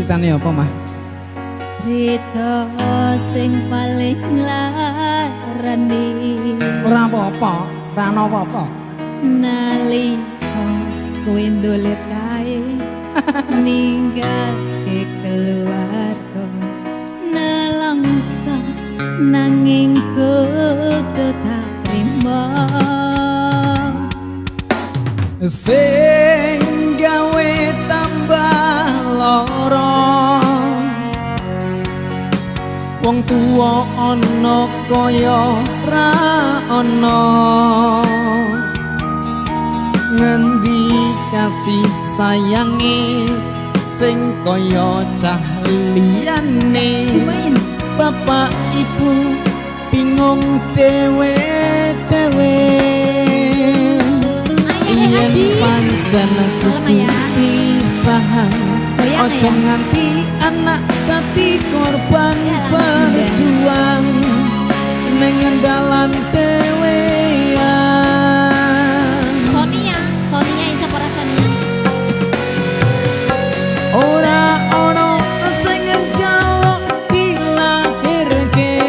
ceritane apa mah? Cerita sing paling larani Ora apa-apa, ora ana apa-apa. Nalika kowe ndolet kae ninggal ke keluarga nelangsa nanging kudu tak trimo Sing gawe tambah lara wong tuwa ana kaya ra ana ngendi kasih sayange sing kaya cah liyane bapak ibu bingung dewe-dewe yen pancen pisahan ojo nganti anak dadi korban berjuang ning dalan dewean. Sonia iso para Sonia Ora ono sing njaluk dilahirke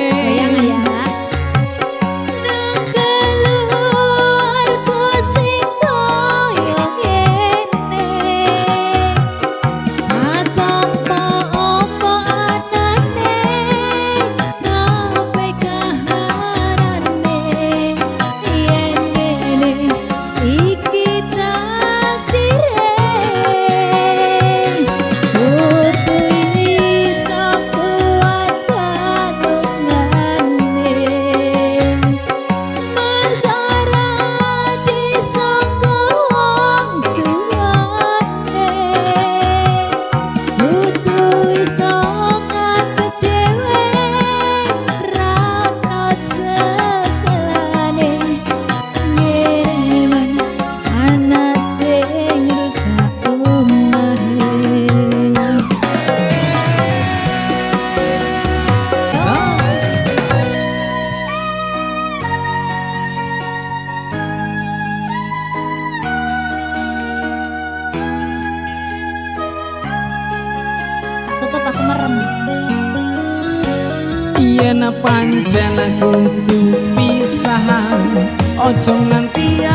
yen pancen aku pisahan ojo nganti